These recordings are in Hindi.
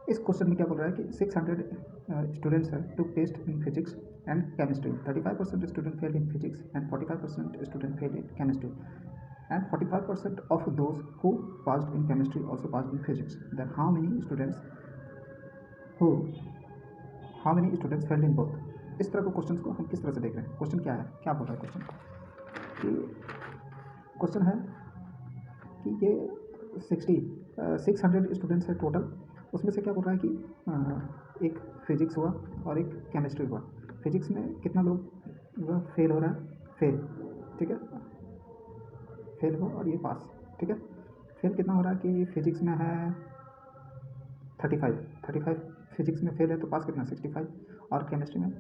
इस क्वेश्चन में क्या बोल रहा है कि 600 स्टूडेंट्स है two test in physics and chemistry, 35% student failed in physics and 45% student failed in chemistry and 45% of those who passed in chemistry also passed in physics. Then how many students failed in both? इस तरह के क्वेश्चंस को हम किस तरह से देख रहे हैं? क्वेश्चन क्या है, क्या बोल रहा है क्वेश्चन कि क्वेश्चन है कि ये 600 स्टूडेंट्स है टोटल, उसमें से क्या बोल रहा है कि एक फिजिक्स हुआ और एक केमिस्ट्री हुआ। फिजिक्स में कितना लोग फेल हो रहा है, फेल, ठीक है, फेल हो और ये पास, ठीक है। फेल कितना हो रहा है कि फिजिक्स में है 35 फिजिक्स में फेल है, तो पास कितना 65, और केमिस्ट्री में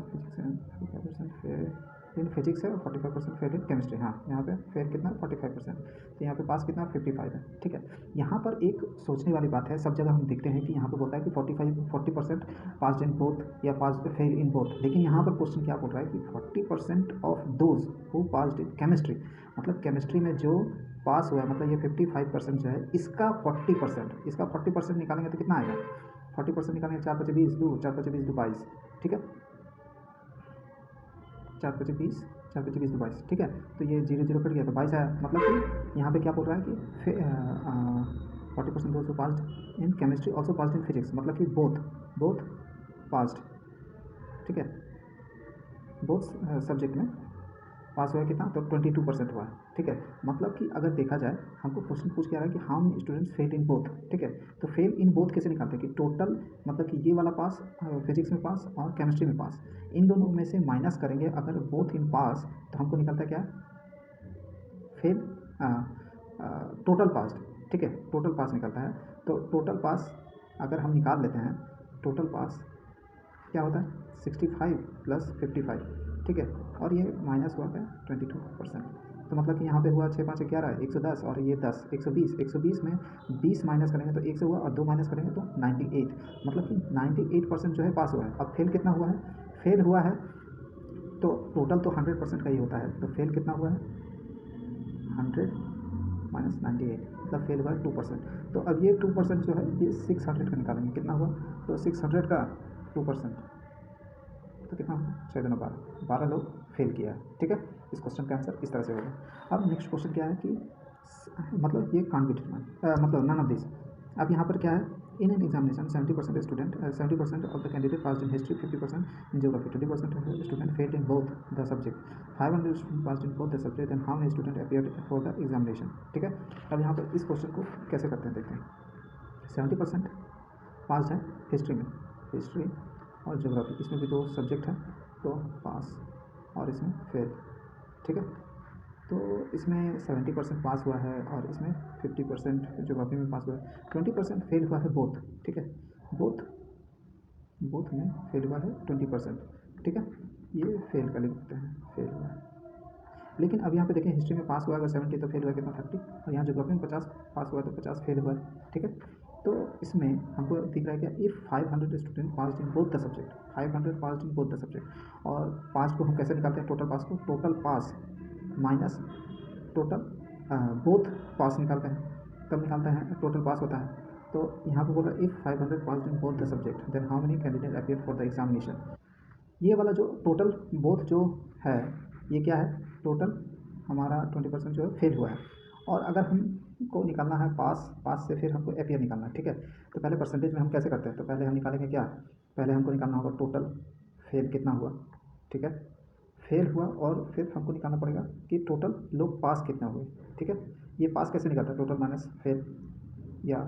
फिजिक्स में 35% फेल इन फिजिक्स है और 45% फेल इन केमिस्ट्री। हाँ, यहाँ पे फेल कितना 45%, तो यहाँ पे पास कितना 55 है, ठीक है। यहाँ पर एक सोचने वाली बात है, सब जगह हम देखते हैं कि यहाँ पे बोलता है कि 40% पास इन बोथ या पास फेल इन बोथ, लेकिन यहाँ पर क्वेश्चन क्या बोल रहा है कि 40% of those who passed in chemistry, मतलब केमिस्ट्री में जो पास हुआ है, मतलब ये 55% जो है, इसका 40% निकालेंगे तो कितना आएगा, 40% निकालेंगे 4 × 20 2, 4 × 20 22, ठीक है, 4 × 20 22, ठीक है। तो ये 0 0 कट गया तो 22 आया, मतलब कि यहाँ पे क्या बोल रहा है कि 40% दोस्त passed in chemistry also passed in physics, मतलब कि बोथ पास्ड, ठीक है, बोथ सब्जेक्ट में पास हुआ है कितना, तो 22% हुआ है, ठीक है। मतलब कि अगर देखा जाए, हमको क्वेश्चन पूछ के आ रहा है कि how many students fail in both, ठीक है। तो फेल इन बोथ कैसे निकालते हैं कि टोटल, मतलब कि ये वाला पास फिजिक्स में पास और केमिस्ट्री में पास, इन दोनों में से माइनस करेंगे, अगर बोथ इन पास तो हमको निकलता है क्या, फेल टोटल पास, ठीक है, टोटल पास निकलता है। तो टोटल पास अगर हम निकाल लेते हैं, टोटल पास क्या होता है 65 + 55, ठीक है, और ये माइनस हुआ क्या 22%, तो मतलब कि यहाँ पे हुआ 6 5 11 110, और ये 10 120 में 20 माइनस करेंगे तो 1 से हुआ, और 2 माइनस करेंगे तो 98, मतलब कि 98% जो है पास हुआ है। अब फेल कितना हुआ है, फेल हुआ है तो टोटल तो 100% का ही होता है, तो फेल कितना हुआ है 100 - 98, मतलब फेल हुआ है 2%। तो अब ये 2% जो है ये 600 का निकालेंगे, कितना हुआ, तो 600 का 2% तो कितना, 6 × 12 लोग फेल किया है, ठीक है। इस क्वेश्चन का आंसर इस तरह से होगा। अब नेक्स्ट क्वेश्चन क्या है कि मतलब ये कांट बी डिटरमाइंड, मतलब नन ऑफ दिस। अब यहाँ पर क्या है, in an examination 70% of the candidate passed in history, 50% in geography, 20% student failed in both the subject, 500 student passed in both the subject, and how many student appeared for the examination, ठीक है। अब यहाँ पर इस क्वेश्चन को कैसे करते हैं देखते हैं। 70% पास है हिस्ट्री में, हिस्ट्री और ज्योग्राफी, इसमें भी 2 सब्जेक्ट हैं, तो पास, और इसमें फेल, ठीक है। तो इसमें 70% पास हुआ है और इसमें 50% ज्योग्राफी में पास हुआ है, 20% फेल हुआ है बोथ, ठीक है, बोथ में फेल हुआ है 20%, ठीक है, ये फेल का लिखते हैं, फेल हुआ है। लेकिन अब यहाँ पे देखें, हिस्ट्री में पास हुआ अगर 70 तो फेल हुआ कितना 30, और यहाँ ज्योग्राफी में 50 पास हुआ तो 50 फेल हुआ है, ठीक है। तो इसमें हमको दिख रहा है कि if 500 student pass in both the subject, 500 pass in both the subject, और पास को हम कैसे निकालते हैं, टोटल पास को, टोटल पास माइनस टोटल बोथ पास निकालते हैं, कब निकालते हैं, टोटल पास होता है। तो यहाँ पे बोल रहा है if 500 pass in both the subject then how many candidate appear for the examination. ये वाला जो टोटल बोथ जो है, ये क्या है, टोटल हमारा 20% जो है फेल हुआ है, और अगर हमको निकालना है पास से फिर हमको अपीयर निकालना है, ठीक है। तो पहले परसेंटेज में हम कैसे करते हैं, तो पहले हम निकालेंगे क्या, पहले हमको निकालना होगा टोटल फेल कितना हुआ, ठीक है, फेल हुआ, और फिर हमको निकालना पड़ेगा कि टोटल लोग पास कितना हुए, ठीक है। ये पास कैसे निकलता है, टोटल माइनस फेल, या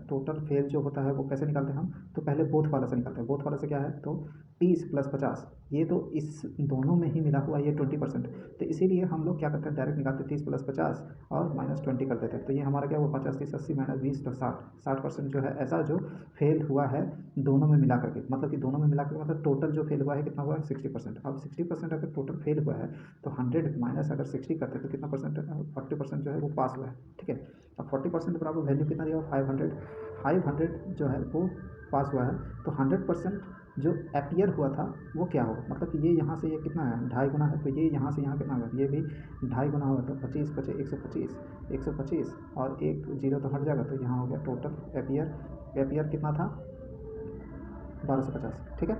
टोटल फेल जो होता है वो कैसे निकालते हैं हम, तो पहले बोथ वाला से निकालते हैं। बोथ वाला से क्या है, तो 30 + 50, ये तो इस दोनों में ही मिला हुआ ये 20%, तो इसीलिए हम लोग क्या करते हैं, डायरेक्ट निकालते हैं 30 + 50 और -20 कर देते हैं। तो ये हमारा क्या हुआ 50 30 80 -20 तो 60% जो है ऐसा जो फेल हुआ है दोनों में मिला करके, मतलब कि दोनों में मिला करके मतलब टोटल जो फेल हुआ है कितना हुआ है 60%। अब 60% अगर टोटल फेल हुआ है तो 100 माइनस अगर 60 करते हैं तो कितना परसेंट, 40% जो है वो पास हुआ है, ठीक है। अब 40% बराबर वैल्यू कितना दिया, 500 जो है वो पास हुआ है, तो 100% जो अपीयर हुआ था वो क्या होगा, मतलब कि ये यहाँ से ये कितना है, 2.5 गुना है, तो ये यहाँ से यहाँ कितना होगा, ये भी 2.5 गुना होगा, तो 25 25 125 और एक जीरो तो हट जाएगा, तो यहाँ हो गया टोटल अपीयर कितना था 1250। ठीक है,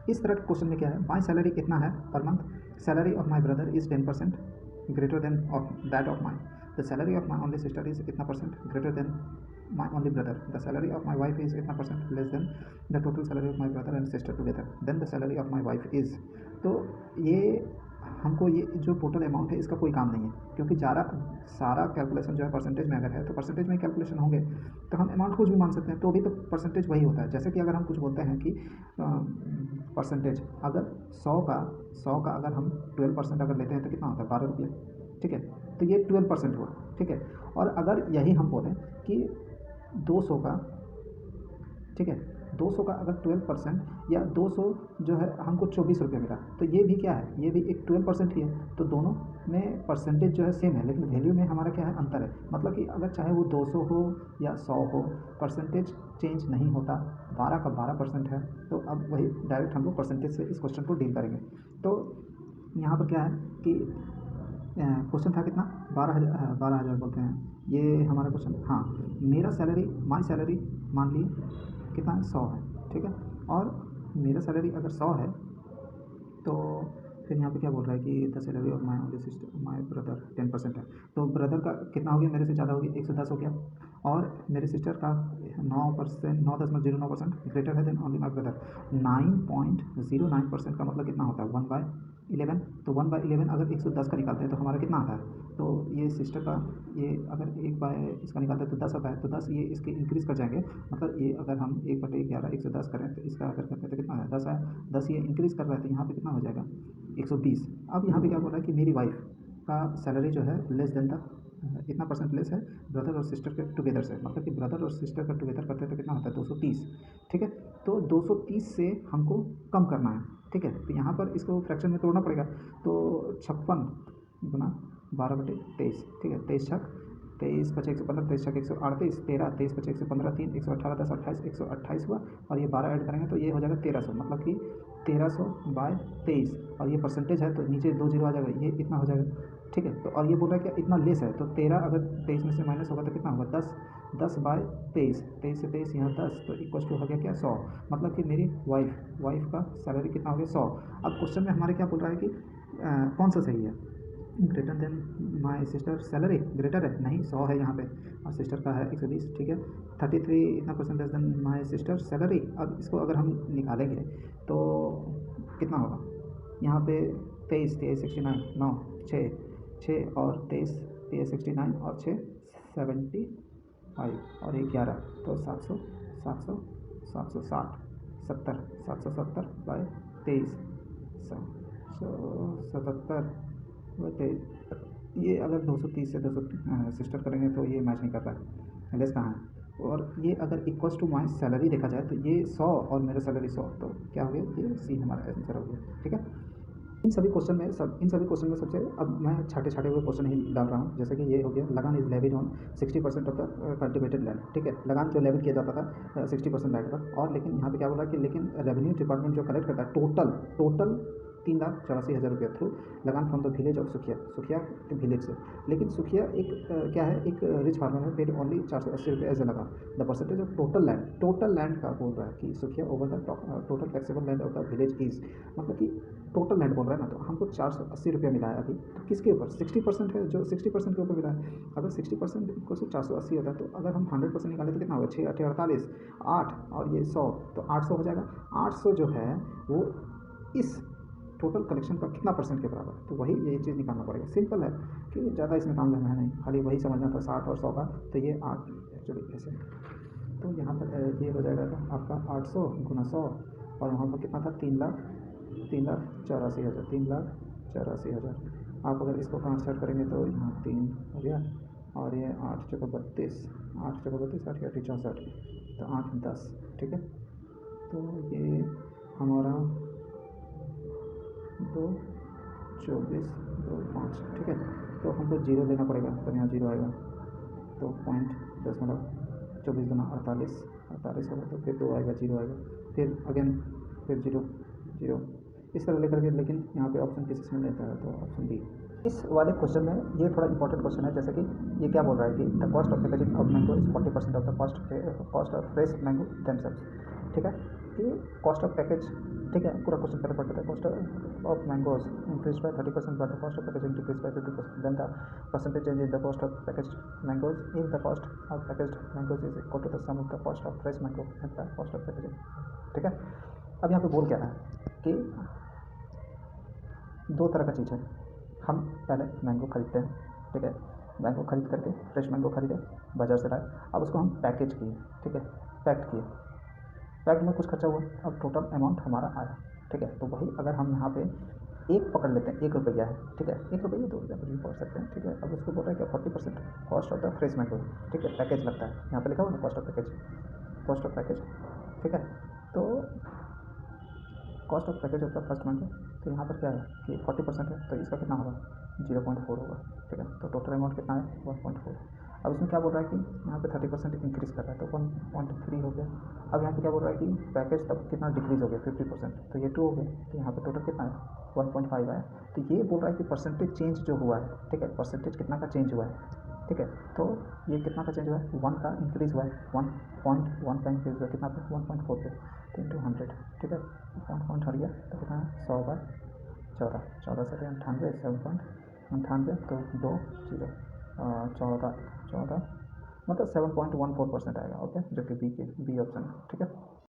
इस तरह के क्वेश्चन में क्या है, माई सैलरी कितना है per month, salary of my brother is 10% greater than of that of my, the salary of my only sister is इतना percent greater than my only brother, the salary of my wife is इतना percent less than the total salary of my brother and sister together, then the salary of my wife is. तो ये हमको ये जो टोटल अमाउंट है इसका कोई काम नहीं है, क्योंकि सारा कैलकुलेशन जो है परसेंटेज में अगर है तो परसेंटेज में कैलकुलेशन होंगे, तो हम अमाउंट कुछ भी मान सकते हैं, तो भी तो परसेंटेज वही होता है। जैसे कि अगर हम कुछ बोलते हैं कि परसेंटेज, अगर 100 का अगर हम 12% अगर लेते हैं तो कितना होता है 12 रुपये। ठीक है, तो ये 12% हुआ। ठीक है, और अगर यही हम बोलें कि 200 का, ठीक है, 200 का अगर 12% या 200 जो है हमको 24 रुपये मिला, तो ये भी क्या है, ये भी एक 12% ही है, तो दोनों में परसेंटेज जो है सेम है, लेकिन वैल्यू में हमारा क्या है, अंतर है। मतलब कि अगर चाहे वो 200 हो या 100 हो, परसेंटेज चेंज नहीं होता, 12 का 12% है। तो अब वही डायरेक्ट हम लोग परसेंटेज से इस क्वेश्चन को डील करेंगे। तो यहाँ पर क्या है कि क्वेश्चन था कितना, 12,000 बोलते हैं ये हमारा क्वेश्चन। हाँ, मेरा सैलरी, माई सैलरी मान लिए कितना है, 100 है। ठीक है, और मेरा सैलरी अगर 100 है तो फिर यहाँ पे क्या बोल रहा है कि the salary of my only sister my brother 10% है, तो ब्रदर का कितना हो गया, मेरे से ज़्यादा हो गया, 110 हो गया, और मेरे सिस्टर का 9%, 9.09% ग्रेटर है देन ओनली माई ब्रदर। 9.09% का मतलब कितना होता है, 1/11। तो 1/11 अगर 110 का निकालते हैं तो हमारा कितना आता है, तो ये सिस्टर का, ये अगर 1 इसका निकालते हैं तो 10 आता है, तो 10 ये इसके इंक्रीज़ कर जाएंगे, मतलब ये अगर हम 1/11 110 करें तो इसका अगर करते हैं तो कितना है, 10 है, 10 ये इंक्रीज़ कर रहा है, तो यहाँ पे कितना हो जाएगा 120। अब यहाँ पे क्या बोल रहा है कि मेरी वाइफ का सैलरी जो है लेस देन द इतना परसेंट लेस है ब्रदर और सिस्टर के टुगेदर से, मतलब कि ब्रदर और सिस्टर का टुगेदर करते हैं तो कितना होता है 230। ठीक है, तो 230 से हमको कम करना है। ठीक है, तो यहाँ पर इसको फ्रैक्शन में तोड़ना पड़ेगा, तो 56 गुना 12/23। ठीक है, 23 छक 23 पचे 115, 23 छक 138, 13 23 पचे 115, 3 118 10 28 128 हुआ, और ये 12 ऐड करेंगे तो ये हो जाएगा 1300, मतलब कि 1300/23, और ये परसेंटेज है तो नीचे 2 जीरो आ जाएगा, ये इतना हो जाएगा। ठीक है, तो और ये बोल रहा है कि इतना लेस है, तो 13 अगर 23 में से माइनस होगा तो कितना होगा 10/23, 23 से 23 यहाँ 10, तो इक्वल टू हो गया क्या 100, मतलब कि मेरी वाइफ का सैलरी कितना हो गया 100। अब क्वेश्चन में हमारे क्या बोल रहा है कि कौन सा सही है, greater than my sister salary, greater है नहीं, 100 है यहाँ पे, और सिस्टर का है 120। ठीक है, 33 इतना percent less then my sister salary. अब इसको अगर हम निकालेंगे तो कितना होगा, यहाँ पे 23 23 69 9 6 और 23 23 69 और 6 75 और 11, तो 700 700 760 70 770/23 777 ये अगर 230 से 200 सिस्टर करेंगे तो ये मैच नहीं कर रहा है, लेस कहाँ है। और ये अगर इक्वल्स टू माई सैलरी देखा जाए तो ये 100 और मेरा सैलरी 100, तो क्या हो गया, ये सी हमारा आंसर हो गया। ठीक है, इन सभी क्वेश्चन में सबसे, अब मैं छाटे हुए क्वेश्चन ही डाल रहा हूँ। जैसे कि ये हो गया, लगान is levied on 60% of the cultivated land. ठीक है, लगान जो लेविड किया जाता था 60% लैंड पर, और लेकिन यहाँ पे क्या बोल रहा है कि लेकिन रेवेन्यू डिपार्टमेंट जो कलेक्ट करता है टोटल 3,84,000 रुपये थ्रू लगान from the village of Sukhiya के विलेज से। लेकिन सुखिया एक क्या है, एक रिच फार्मर है, पेड ओनली 480 रुपये एज ए लगान। The percentage of total land का बोल रहा है कि Sukhiya over the total taxable land of the village is, मतलब कि टोटल लैंड बोल रहा है ना, तो हमको 480 रुपये मिला है अभी, तो किसके ऊपर 60% है, जो 60% के ऊपर मिला है। अगर 60% को से 480 होता है, तो अगर हम 100% निकालें तो कितना होगा, 6 8 48 8 और ये 100, तो 800 हो जाएगा। 800 जो है वो इस टोटल कलेक्शन का कितना परसेंट के बराबर है, तो वही ये चीज़ निकालना पड़ेगा। सिंपल है कि ज़्यादा इसमें काम लेना है नहीं, खाली वही समझना था 60 और 100 का, तो ये 8 एक्चुअली ऐसे, तो यहाँ पर ये हो जाएगा था आपका 800 गुना 100, और वहाँ पर कितना था 3,84,000 3,84,000। आप अगर इसको ट्रांसफर करेंगे तो यहाँ 3 हो गया, और ये 8 चौका 32 8 चौका 32 8 8 64, तो 8 10। ठीक है, तो ये हमारा 2 24 2 5। ठीक है, तो हमको जीरो लेना पड़ेगा, तो यहाँ जीरो आएगा, तो 0.10 24 दूना 48, 48 होगा तो फिर 2 आएगा, 0 आएगा, फिर अगेन फिर 0 0 इस तरह लेकर के, लेकिन यहाँ पे ऑप्शन किस में लेता है तो ऑप्शन डी। इस वाले क्वेश्चन में ये थोड़ा इंपॉर्टेंट क्वेश्चन है, जैसे कि ये क्या बोल रहा है कि the cost of packaging of mango is 40% of the cost of fresh mango themselves, ठीक है। कि कॉस्ट ऑफ पैकेज, ठीक है, पूरा क्वेश्चन पहले पढ़ते थे। Cost of mangoes increase by 30%, but the cost of packaging decrease by 50%, then the percentage change in the cost of packaged mangoes if the cost of packaged mangoes is equal to the sum of the cost of fresh mango and the cost of packaging, ठीक है। अब यहाँ पे बोल क्या रहा है कि दो तरह का चीज़ है, हम पहले मैंगो खरीदते हैं, ठीक है, मैंगो खरीद करके फ्रेश मैंगो खरीदे बाज़ार से लाए, अब उसको हम पैकेज किए, ठीक है, पैक्ड किए, पैक्ड में कुछ खर्चा हुआ, अब टोटल अमाउंट हमारा आया, ठीक है। तो वही अगर हम यहाँ पे एक पकड़ लेते हैं, 1 रुपया है, ठीक है, 1 रुपया 2 रुपया कुछ भी पकड़ सकते हैं, ठीक है। अब उसको बोल रहा है कि 40% cost of the fresh mango, ठीक है, पैकेज लगता है, यहाँ पे लिखा हुआ ना cost of package, cost of package, ठीक है। तो कॉस्ट ऑफ पैकेज होता है फर्स्ट मैंगो, तो यहाँ पर क्या है कि 40% है, तो इसका कितना होगा 0.4 होगा, ठीक है। तो टोटल अमाउंट कितना है 1.4। अब इसमें क्या बोल रहा है कि यहाँ पे 30% इंक्रीज़ कर रहा है, तो 1.3 हो गया। अब यहाँ पे क्या बोल रहा है कि पैकेज तब कितना डिक्रीज़ हो गया 50%, तो ये 2 हो गया, तो यहाँ पे टोटल कितना है 1.5 आया। तो ये बोल रहा है कि परसेंटेज चेंज जो हुआ है, ठीक है, परसेंटेज कितना का चेंज हुआ है, ठीक है। तो ये कितना का चेंज हुआ है 1 का इंक्रीज़ हुआ है, 1.1 का इंक्रीज़ हुआ है, कितना पे 1.4 पे, तो इंटू 100, ठीक है, पॉइंट हट गया, तो कितना है 100/14, 14 से 98, 7.98, तो 2 0 14 14 मतलब 7.14% आएगा, ओके, जो कि बी ऑप्शन है, ठीक है।